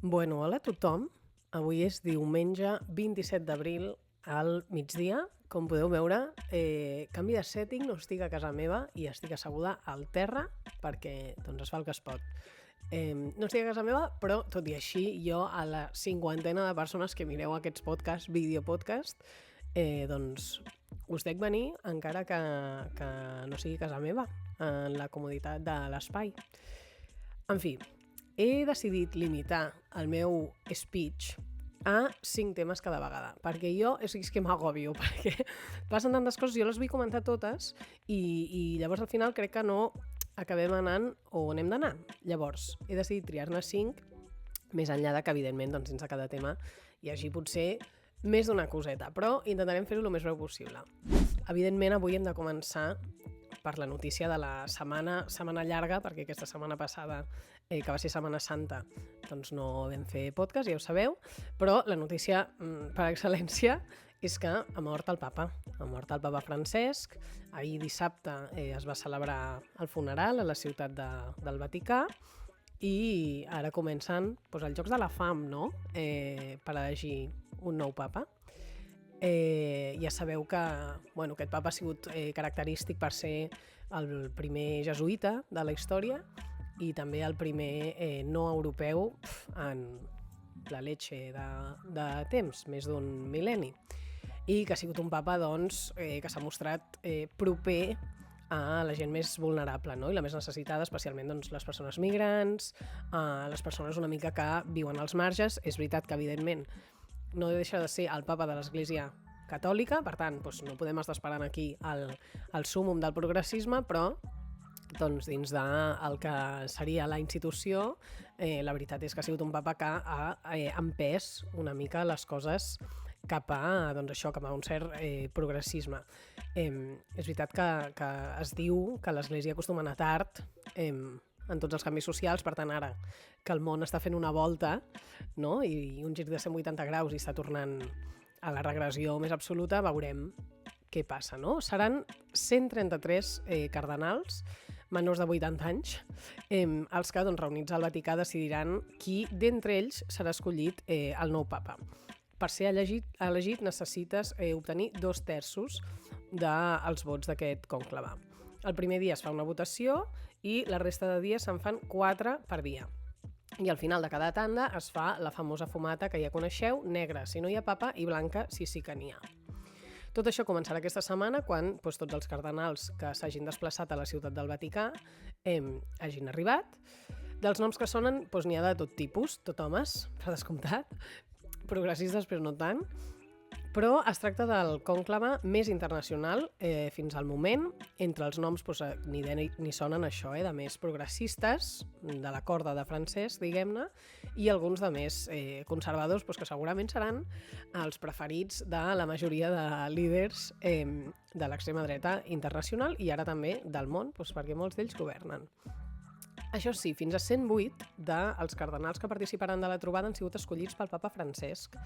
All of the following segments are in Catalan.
Bueno, hola a tothom. Avui és diumenge 27 d'abril al migdia. Com podeu veure, canvi de setting, no estic a casa meva i estic asseguda al terra perquè es fa el que es pot. No estic a casa meva, però tot i així jo a la 50ena de persones que mireu aquests podcasts, videopodcast, us dec venir encara que no sigui casa meva, en la comoditat de l'espai. En fi, he decidit limitar el meu speech a 5 temes cada vegada, perquè jo és que m'agobio, perquè passen tantes coses, jo les vull comentar totes i llavors al final crec que no acabem anant on hem d'anar. Llavors, he decidit triar-ne 5, més enllà de que, evidentment, dins de cada tema hi hagi potser més d'una coseta, però intentarem fer-ho el més breu possible. Evidentment, avui hem de començar per la notícia de la setmana llarga, perquè aquesta setmana passada, que va ser Setmana Santa, doncs no vam fer podcast, ja ho sabeu, però la notícia per excel·lència és que ha mort el papa. Ha mort el papa Francesc. Ahir dissabte es va celebrar el funeral a la ciutat del Vaticà i ara comencen els jocs de la fam, no? Per elegir un nou papa. Ja sabeu que aquest papa ha sigut característic per ser el primer jesuïta de la història i també el primer no europeu en la leche de temps, més d'un mil·lenni. I que ha sigut un papa que s'ha mostrat proper a la gent més vulnerable, no? I la més necessitada, especialment les persones migrants, les persones una mica que viuen als marges. És veritat que, evidentment, no deixa de ser el papa de l'Església catòlica, per tant, no podem estar esperant aquí el súmmum del progressisme, però dins del que seria la institució, la veritat és que ha sigut un papa que ha empès una mica les coses cap a un cert progressisme. És veritat que es diu que l'Església acostuma a anar tard en tots els canvis socials, per tant, ara que el món està fent una volta, no? I un gir de 180 graus i està tornant a la regressió més absoluta, veurem què passa, no? Seran 133 cardenals menors de 80 anys, els que, reunits al Vaticà, decidiran qui d'entre ells serà escollit el nou papa. Per ser elegit necessites obtenir 2/3 dels vots d'aquest conclave. El primer dia es fa una votació i la resta de dies se'n fan 4 per dia. I al final de cada tanda es fa la famosa fumata que ja coneixeu, negra si no hi ha papa i blanca si sí que n'hi ha. Tot això començarà aquesta setmana quan tots els cardenals que s'hagin desplaçat a la ciutat del Vaticà hagin arribat. Dels noms que sonen n'hi ha de tot tipus, tot homes, per descomptat, progressistes però no tant, però es tracta del conclave més internacional fins al moment. Entre els noms ni sonen això, de més progressistes, de la corda de Francesc, diguem-ne, i alguns de més conservadors, que segurament seran els preferits de la majoria de líders de l'extrema dreta internacional i ara també del món, perquè molts d'ells governen. Això sí, fins a 108 dels cardenals que participaran de la trobada han sigut escollits pel papa Francesc,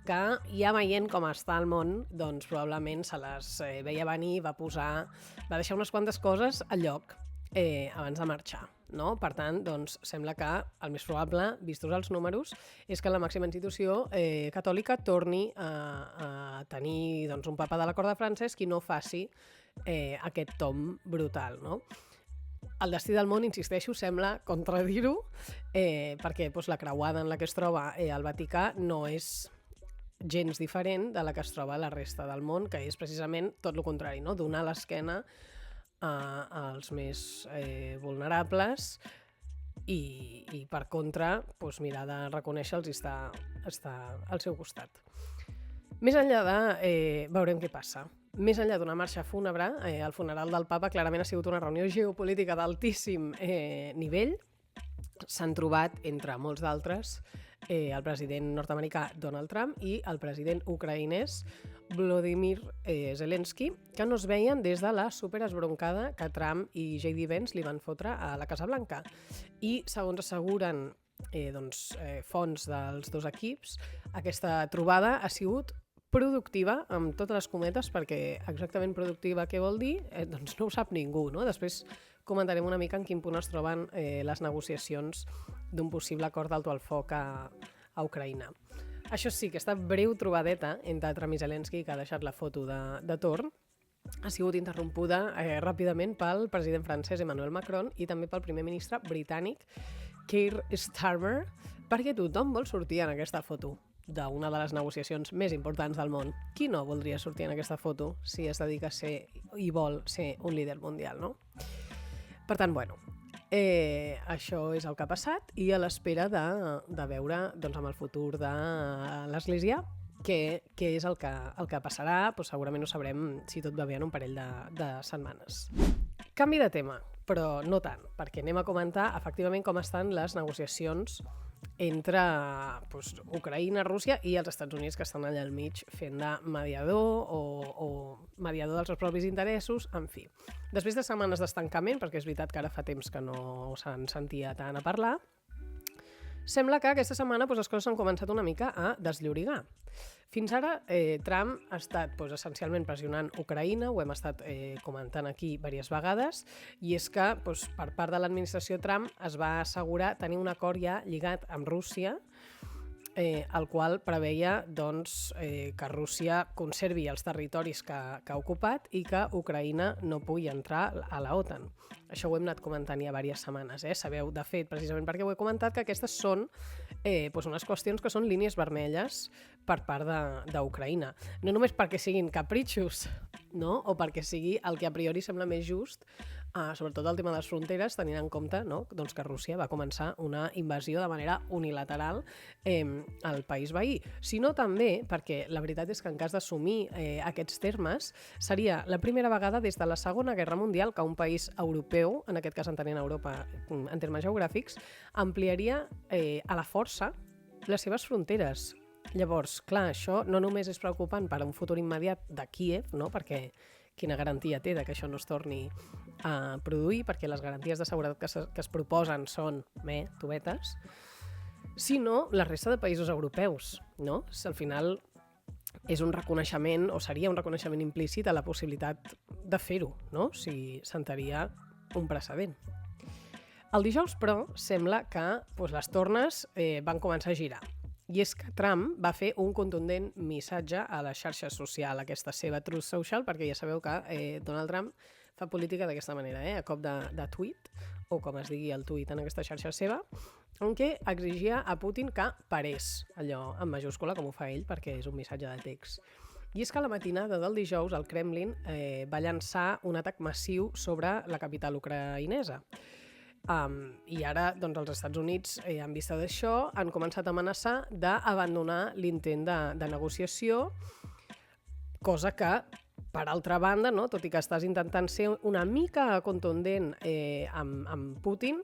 que ja veient com està el món, probablement se les veia venir, va deixar unes quantes coses al lloc abans de marxar, no? Per tant, sembla que el més probable, vistos els números, és que la màxima institució catòlica torni a tenir un papa de la corda de Francesc i no faci aquest tomb brutal, no? El destí del món, insisteixo, sembla contradir-ho, perquè la creuada en la que es troba el Vaticà no és gens diferent de la que es troba a la resta del món, que és precisament tot el contrari, no? Donar l'esquena als més vulnerables i per contra, mirar de reconèixer-los i estar al seu costat. Més enllà de... veurem què passa. Més enllà d'una marxa fúnebre, el funeral del papa clarament ha sigut una reunió geopolítica d'altíssim nivell. S'han trobat, entre molts d'altres, el president nord-americà Donald Trump i el president ucraïnès Volodymyr Zelensky, que no es veien des de la superesbroncada que Trump i J.D. Vance li van fotre a la Casa Blanca. I, segons asseguren fonts dels dos equips, aquesta trobada ha sigut productiva, amb totes les cometes, perquè exactament productiva què vol dir, no ho sap ningú, no? Després comentarem una mica en quin punt es troben les negociacions d'un possible acord d'alto al foc a Ucraïna. Això sí, aquesta breu trobadeta entre Trump i Zelensky, que ha deixat la foto de torn, ha sigut interrompuda ràpidament pel president francès Emmanuel Macron i també pel primer ministre britànic Keir Starmer, perquè tothom vol sortir en aquesta foto d'una de les negociacions més importants del món. Qui no voldria sortir en aquesta foto si es dedica a ser i vol ser un líder mundial, no? Per tant, bueno, això és el que ha passat i a l'espera de veure doncs, amb el futur de l'Església què és el que passarà. Doncs segurament ho sabrem, si tot va bé, en un parell de setmanes. Canvi de tema, però no tant, perquè anem a comentar efectivament com estan les negociacions entre Ucraïna, Rússia i els Estats Units, que estan allà al mig fent de mediador o mediador dels seus propis interessos, en fi. Després de setmanes d'estancament, perquè és veritat que ara fa temps que no se'n sentia tant a parlar, sembla que aquesta setmana les coses s'han començat una mica a desllorigar. Fins ara, Trump ha estat essencialment pressionant Ucraïna, ho hem estat comentant aquí diverses vegades, i és que per part de l'administració Trump es va assegurar tenir un acord ja lligat amb Rússia, el qual preveia que Rússia conservi els territoris que ha ocupat i que Ucraïna no pugui entrar a la OTAN. Això ho hem anat comentant ja diverses setmanes. Sabeu, de fet, precisament perquè ho he comentat, que aquestes són unes qüestions que són línies vermelles per part d'Ucraïna. No només perquè siguin capritxos, no? O perquè sigui el que a priori sembla més just, sobretot el tema de les fronteres, tenint en compte que Rússia va començar una invasió de manera unilateral al país veí, sinó també perquè la veritat és que en cas d'assumir aquests termes seria la primera vegada des de la Segona Guerra Mundial que un país europeu, en aquest cas entenent Europa en termes geogràfics, ampliaria a la força les seves fronteres. Llavors, clar, això no només és preocupant per a un futur immediat de Kíev, no? Perquè quina garantia té que això no es torni a produir, perquè les garanties de seguretat que es proposen són tovetes, sinó la resta de països europeus, no? Al final és un reconeixement, o seria un reconeixement implícit a la possibilitat de fer-ho, no? Si sentaria un precedent. El dijous, però, sembla que les tornes van començar a girar. I és que Trump va fer un contundent missatge a la xarxa social, aquesta seva Truth Social, perquè ja sabeu que Donald Trump fa política d'aquesta manera, a cop de tuit, o com es digui el tuit en aquesta xarxa seva, en què exigia a Putin que parés, allò en majúscula, com ho fa ell, perquè és un missatge de text. I és que a la matinada del dijous el Kremlin va llançar un atac massiu sobre la capital ucraïnesa. I ara els Estats Units, en vista d'això, han començat a amenaçar d'abandonar l'intent de negociació, cosa que, per altra banda, tot i que estàs intentant ser una mica contundent amb Putin,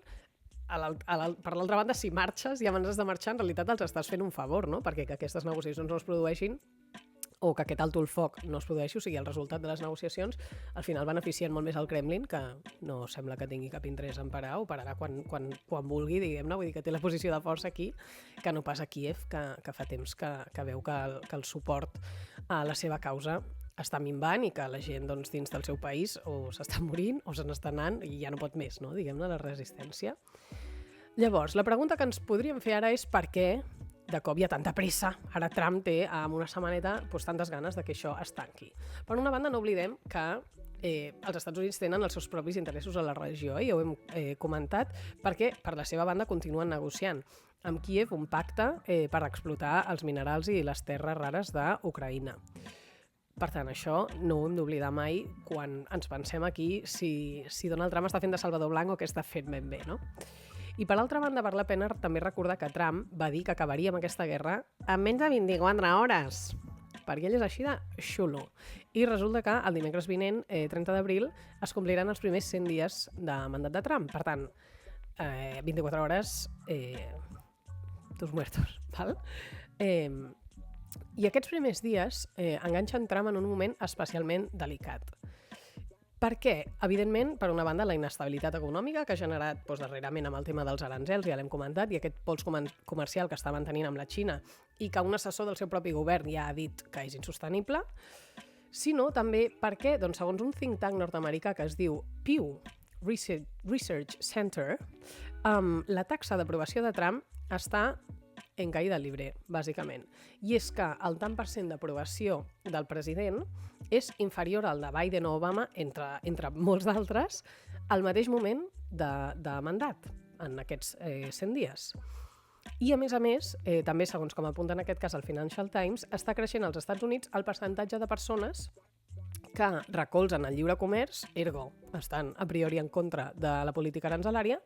per l'altra banda, si marxes i abans has de marxar, en realitat els estàs fent un favor, no? Perquè que aquestes negociacions no es produeixin o que aquest alto el foc no es produeixi, o sigui, el resultat de les negociacions, al final beneficien molt més al Kremlin, que no sembla que tingui cap interès en parar, o pararà quan vulgui, diguem-ne, vull dir que té la posició de força aquí, que no pas a Kíev, que fa temps que veu que el suport a la seva causa està minvant i que la gent dins del seu país o s'està morint o se n'està anant i ja no pot més, no? Diguem-ne, la resistència. Llavors, la pregunta que ens podríem fer ara és per què de cop hi ha tanta pressa. Ara Trump té en una setmaneta tantes ganes de que això es tanqui. Per una banda, no oblidem que els Estats Units tenen els seus propis interessos a la regió, i ho hem comentat, perquè per la seva banda continuen negociant amb Kíev un pacte per explotar els minerals i les terres rares d'Ucraïna. Per tant, això no ho hem d'oblidar mai quan ens pensem aquí si Donald Trump està fent de Salvador Blanc o què està fent ben bé, no? I per altra banda, val la pena també recordar que Trump va dir que acabaria amb aquesta guerra en menys de 24 hores, perquè ell és així de xulo. I resulta que el dimecres vinent, 30 d'abril, es compliran els primers 100 dies de mandat de Trump. Per tant, 24 hores, tus muertos, val? I aquests primers dies enganxen Trump en un moment especialment delicat. Per què? Evidentment, per una banda, la inestabilitat econòmica que ha generat darrerament amb el tema dels aranzels, ja l'hem comentat, i aquest pols comercial que està mantenint amb la Xina i que un assessor del seu propi govern ja ha dit que és insostenible, sinó també perquè, segons un think tank nord-americà que es diu Pew Research Center, La taxa d'aprovació de Trump està en caïda libre, bàsicament. I és que el tant per cent d'aprovació del president és inferior al de Biden o Obama, entre molts d'altres, al mateix moment de mandat, en aquests 100 dies. I, a més, també, segons com apunta en aquest cas el Financial Times, està creixent als Estats Units el percentatge de persones que recolzen el lliure comerç, ergo, estan a priori en contra de la política aranzelària,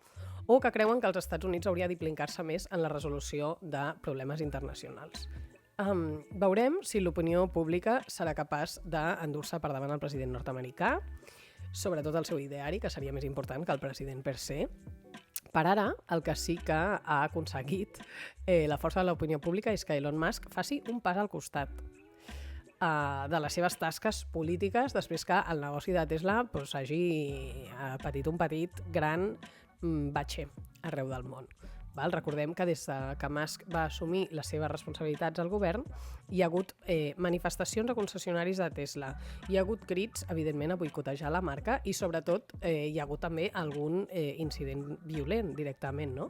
o que creuen que els Estats Units hauria d'implicar-se més en la resolució de problemes internacionals. Veurem si l'opinió pública serà capaç d'endur-se per davant el president nord-americà, sobretot el seu ideari, que seria més important que el president per se. Per ara, el que sí que ha aconseguit la força de l'opinió pública és que Elon Musk faci un pas al costat de les seves tasques polítiques després que el negoci de Tesla hagi patit un gran batxer arreu del món. Recordem que des que Musk va assumir les seves responsabilitats al govern hi ha hagut manifestacions a concessionaris de Tesla, hi ha hagut crits, evidentment, a boicotejar la marca i, sobretot, hi ha hagut també algun incident violent directament, no?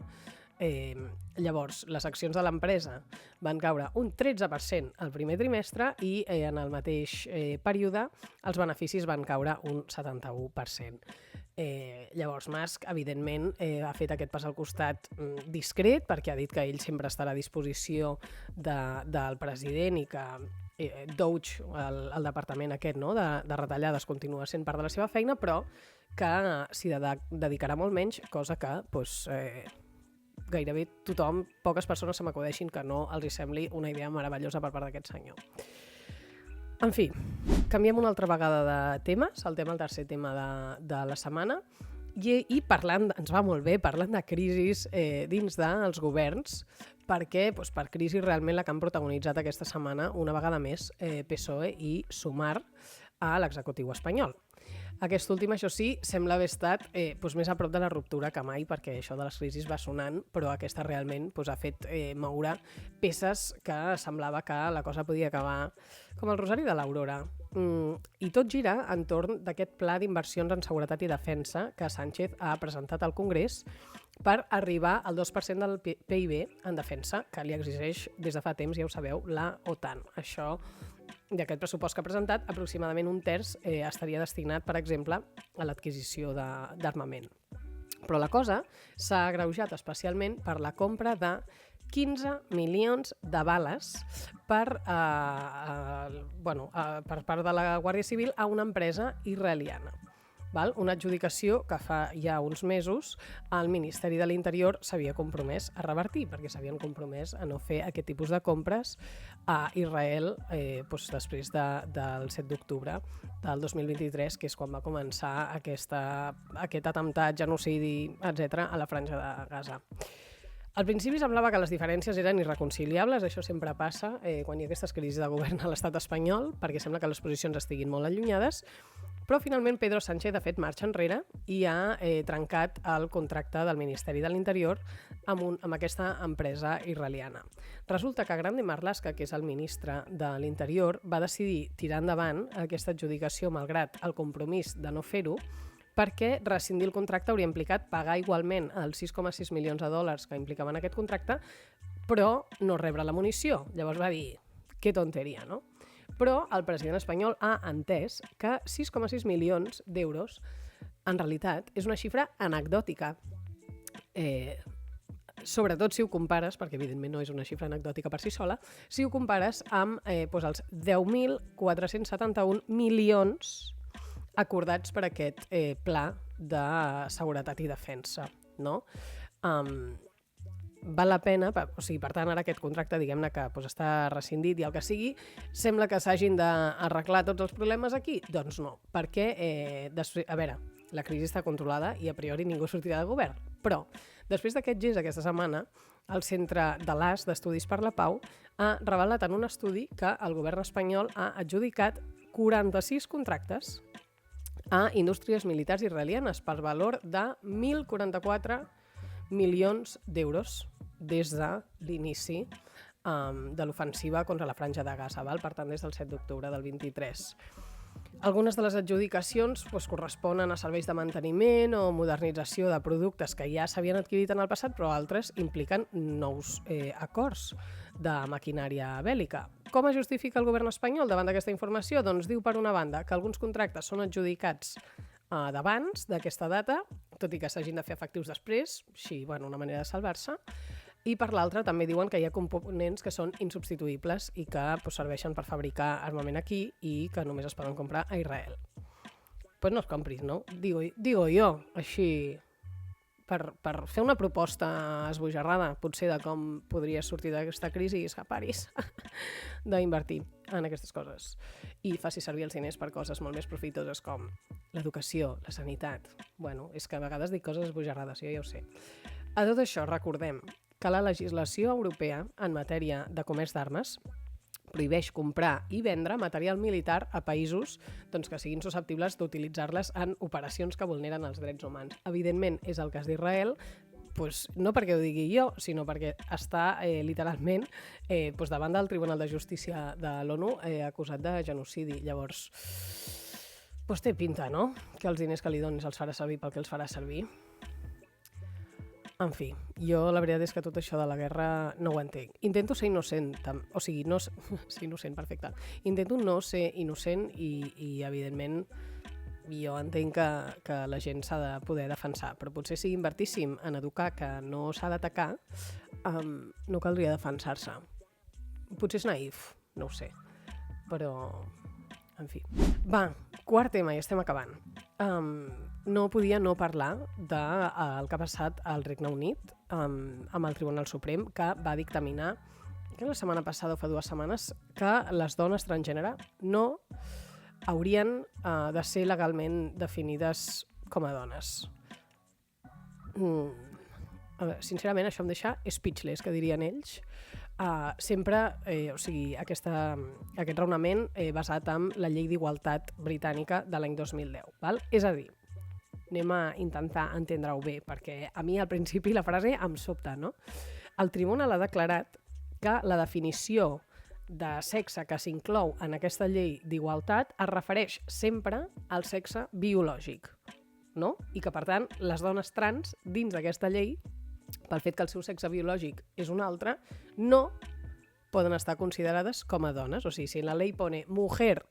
Llavors, les accions de l'empresa van caure un 13% al primer trimestre i en el mateix període els beneficis van caure un 71%. Llavors Musk, evidentment, ha fet aquest pas al costat discret perquè ha dit que ell sempre estarà a disposició del president i que Doge, el departament aquest, no, de retallades, continua sent part de la seva feina, però que s'hi dedicarà molt menys, cosa que gairebé tothom, poques persones se m'acudeixin que no els hi sembli una idea meravellosa per part d'aquest senyor. En fi, canviem una altra vegada de temes, el tercer tema de la setmana, i parlant, ens va molt bé, parlant de crisis dins dels governs, perquè per crisi realment la que han protagonitzat aquesta setmana, una vegada més, PSOE i Sumar a l'executiu espanyol. Aquest últim, això sí, sembla haver estat més a prop de la ruptura que mai, perquè això de les crisis va sonant, però aquesta realment ha fet moure peces que semblava que la cosa podia acabar com el Rosari de l'Aurora. I tot gira entorn d'aquest pla d'inversions en seguretat i defensa que Sánchez ha presentat al Congrés per arribar al 2% del PIB en defensa, que li exigeix des de fa temps, ja ho sabeu, la OTAN. Això, d'aquest pressupost que ha presentat, aproximadament un terç estaria destinat, per exemple, a l'adquisició d'armament. Però la cosa s'ha agreujat especialment per la compra de 15 milions de bales per part de la Guàrdia Civil a una empresa israeliana. Una adjudicació que fa ja uns mesos el Ministeri de l'Interior s'havia compromès a revertir, perquè s'havien compromès a no fer aquest tipus de compres a Israel després del 7 d'octubre del 2023, que és quan va començar aquest atemptat, genocidi, etc., a la Franja de Gaza. Al principi semblava que les diferències eren irreconciliables, això sempre passa quan hi ha aquestes crisis de govern a l'estat espanyol, perquè sembla que les posicions estiguin molt allunyades, però finalment Pedro Sánchez ha fet marxa enrere i ha trencat el contracte del Ministeri de l'Interior amb aquesta empresa israeliana. Resulta que Grande Marlaska, que és el ministre de l'Interior, va decidir tirar endavant aquesta adjudicació malgrat el compromís de no fer-ho, perquè rescindir el contracte hauria implicat pagar igualment els 6,6 milions de dòlars que implicaven aquest contracte, però no rebre la munició. Llavors va dir, que tonteria, no? Però el president espanyol ha entès que 6,6 milions d'euros en realitat és una xifra anecdòtica. Sobretot si ho compares, perquè evidentment no és una xifra anecdòtica per si sola, si ho compares amb els 10.471 milions acordats per aquest pla de seguretat i defensa, no? Val la pena, per tant, ara aquest contracte, diguem-ne que està rescindit i el que sigui, sembla que s'hagin d'arreglar tots els problemes aquí? Doncs no, perquè, a veure, la crisi està controlada i a priori ningú sortirà del govern, però després d'aquest gest aquesta setmana, el Centre de l'AS d'Estudis per la Pau ha revelat en un estudi que el govern espanyol ha adjudicat 46 contractes a indústries militars israelianes per valor de 1.044 milions d'euros des de l'inici de l'ofensiva contra la Franja de Gaza, per tant des del 7 d'octubre del 23. Algunes de les adjudicacions corresponen a serveis de manteniment o modernització de productes que ja s'havien adquirit en el passat, però altres impliquen nous acords de maquinària bèl·lica. Com es justifica el govern espanyol davant d'aquesta informació? Doncs diu, per una banda, que alguns contractes són adjudicats d'abans d'aquesta data, tot i que s'hagin de fer efectius després, així, una manera de salvar-se. I per l'altra també diuen que hi ha components que són insubstituïbles i que serveixen per fabricar armament aquí i que només es poden comprar a Israel. Pues no els compris, no? Digo jo, així, per fer una proposta esbojarrada, potser de com podria sortir d'aquesta crisi i escapar-hi d'invertir en aquestes coses. I faci servir els diners per coses molt més profitoses com l'educació, la sanitat. És que a vegades dic coses esbojarrades, jo ja ho sé. A tot això, recordem que la legislació europea en matèria de comerç d'armes prohibeix comprar i vendre material militar a països que siguin susceptibles d'utilitzar-les en operacions que vulneren els drets humans. Evidentment, és el cas d'Israel, no perquè ho digui jo, sinó perquè està literalment davant del Tribunal de Justícia de l'ONU acusat de genocidi. Llavors, té pinta, no?, que els diners que li donis els farà servir pel que els farà servir. En fi, jo la veritat és que tot això de la guerra no ho entenc. Intento ser innocent, no ser innocent, perfecte. Intento no ser innocent i evidentment, jo entenc que la gent s'ha de poder defensar, però potser si invertíssim en educar que no s'ha d'atacar, no caldria defensar-se. Potser és naïf, no ho sé, però en fi. Va, quart tema, i estem acabant. No podia no parlar del que ha passat al Regne Unit amb el Tribunal Suprem, que va dictaminar, que la setmana passada o fa 2 setmanes, que les dones transgènere no haurien de ser legalment definides com a dones. Sincerament, això em deixa speechless, que dirien ells. Sempre, aquest raonament basat en la llei d'igualtat britànica de l'any 2010. Val? És a dir, anem a intentar entendre-ho bé, perquè a mi al principi la frase em sobta, no? El tribunal ha declarat que la definició de sexe que s'inclou en aquesta llei d'igualtat es refereix sempre al sexe biològic, no? I que, per tant, les dones trans, dins d'aquesta llei, pel fet que el seu sexe biològic és un altre, no poden estar considerades com a dones. O sigui, si en la llei pone mujer,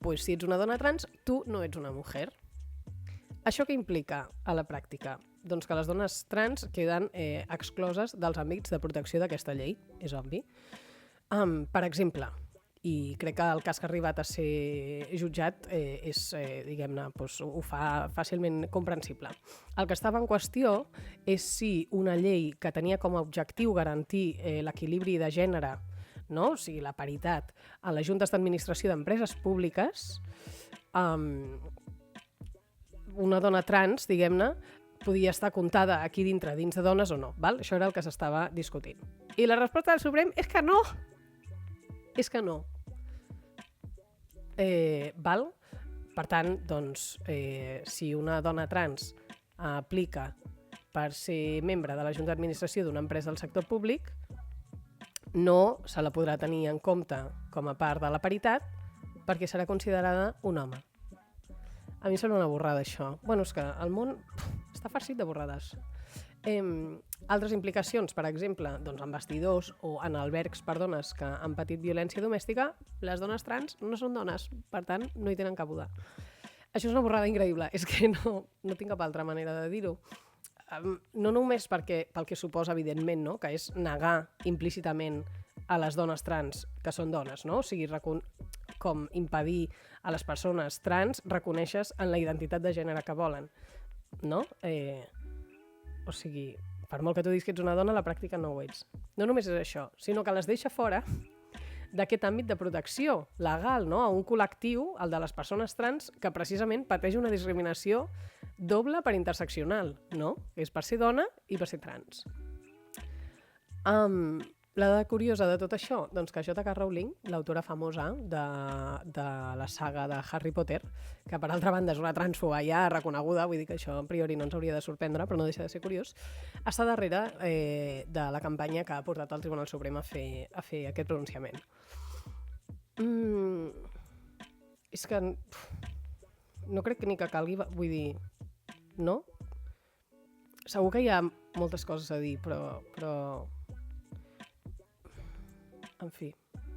pues si ets una dona trans, tu no ets una mujer. Això què implica a la pràctica? Doncs que les dones trans queden excloses dels àmbits de protecció d'aquesta llei, és obvi. Per exemple, i crec que el cas que ha arribat a ser jutjat ho fa fàcilment comprensible. El que estava en qüestió és si una llei que tenia com a objectiu garantir l'equilibri de gènere, no? O sigui, la paritat a les juntes d'administració d'empreses públiques, una dona trans, diguem-ne, podia estar comptada aquí dintre, dins de dones o no. Val? Això era el que s'estava discutint. I la resposta del Suprem és que no! És que no. Val? Per tant, doncs, si una dona trans aplica per ser membre de la Junta d'Administració d'una empresa del sector públic, no se la podrà tenir en compte com a part de la paritat perquè serà considerada un home. A mi sembla una borrada, això. És que el món està farcit de borrades. Altres implicacions, per exemple, doncs en vestidors o en albergs per dones que han patit violència domèstica, les dones trans no són dones, per tant, no hi tenen cabuda. Això és una borrada increïble, és que no tinc cap altra manera de dir-ho. No només pel que suposa, evidentment, no? Que és negar implícitament a les dones trans que són dones, no? O sigui, com impedir a les persones trans reconèixer en la identitat de gènere que volen, no? O sigui, per molt que tu diguis que ets una dona, a la pràctica no ho ets. No només és això, sinó que les deixa fora d'aquest àmbit de protecció legal, no? A un col·lectiu, el de les persones trans, que precisament pateix una discriminació doble per interseccional, no? És per ser dona i per ser trans. La dada curiosa de tot això, doncs que J.K. Rowling, l'autora famosa de la saga de Harry Potter, que per altra banda és una trànsfoba ja reconeguda, vull dir que això a priori no ens hauria de sorprendre, però no deixa de ser curiós, està darrere de la campanya que ha portat el Tribunal Suprem a fer aquest pronunciament. És que no crec ni que calgui, vull dir, no? Segur que hi ha moltes coses a dir, però en fi,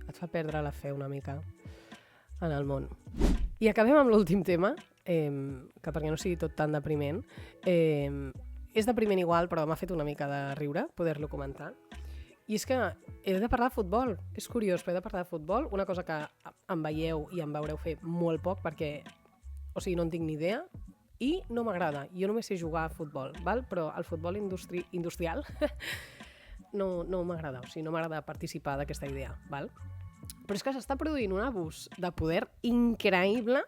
et fa perdre la fe una mica en el món. I acabem amb l'últim tema, que perquè no sigui tot tan depriment. És depriment igual, però m'ha fet una mica de riure poder-lo comentar. I és que he de parlar de futbol. És curiós, però he de parlar de futbol, una cosa que em veieu i em veureu fer molt poc perquè, o sigui, no en tinc ni idea i no m'agrada. Jo només sé jugar a futbol, val? Però el futbol industrial no m'agrada, o sigui, no m'agrada participar d'aquesta idea, val? Però és que s'està produint un abús de poder increïble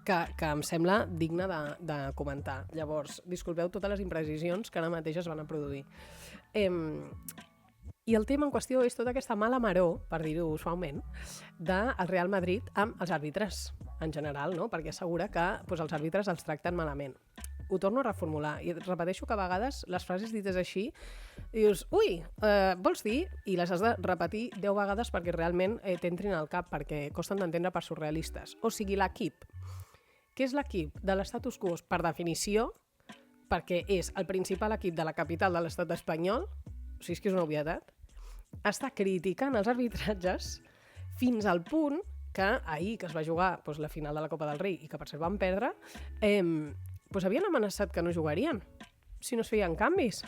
que em sembla digne de comentar. Llavors, disculpeu totes les imprecisions que ara mateix es van a produir. I el tema en qüestió és tota aquesta mala maror, per dir-ho suaument, del Real Madrid amb els àrbitres en general, no? Perquè assegura que els àrbitres els tracten malament. Ho torno a reformular i repeteixo que a vegades les frases dites així dius, ui, vols dir? I les has de repetir 10 vegades perquè realment t'entrin al cap, perquè costen d'entendre per surrealistes. O sigui, l'equip. Què és l'equip de l'estatus quo? Per definició, perquè és el principal equip de la capital de l'estat espanyol, o sigui, és que és una obvietat, està criticant els arbitratges fins al punt que ahir, que es va jugar la final de la Copa del Rei i que per cert van perdre, havien amenaçat que no jugarien si no es feien canvis.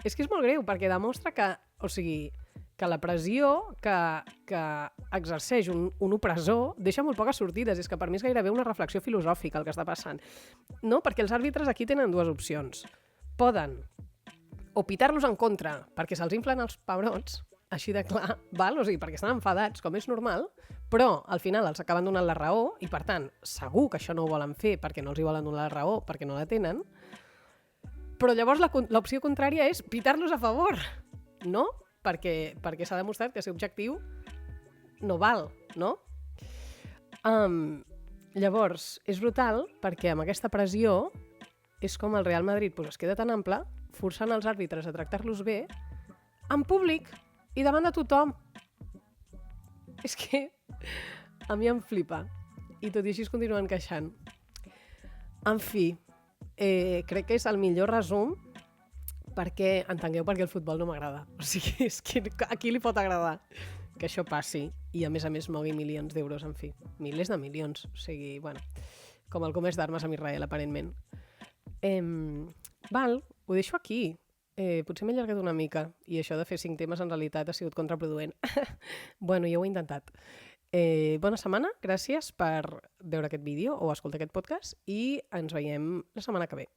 És que és molt greu, perquè demostra que, o sigui, que la pressió que exerceix un opressor deixa molt poques sortides. És que per mi és gairebé una reflexió filosòfica el que està passant. No, perquè els àrbitres aquí tenen dues opcions. Poden o pitar-los en contra perquè se'ls inflen els pebrots, així de clar, val? O sigui, perquè estan enfadats, com és normal, però al final els acaben donant la raó i, per tant, segur que això no ho volen fer perquè no els hi volen donar la raó, perquè no la tenen, però llavors l'opció contrària és pitar-los a favor, no? Perquè s'ha demostrat que ser objectiu no val, no? Llavors, és brutal perquè amb aquesta pressió és com el Real Madrid es queda tan ample, forçant els àrbitres a tractar-los bé en públic i davant de tothom. És que a mi em flipa. I tot i així es continuen queixant. En fi, crec que és el millor resum perquè entengueu perquè el futbol no m'agrada. O sigui, és que a qui li pot agradar que això passi i a més mogui milions d'euros, en fi, milers de milions. O sigui, bueno, com el comerç d'armes amb Israel, aparentment. Ho deixo aquí. Potser m'he allargat una mica i això de fer 5 temes en realitat ha sigut contraproduent. Bueno, ja ho he intentat. Bona setmana, gràcies per veure aquest vídeo o escoltar aquest podcast i ens veiem la setmana que ve.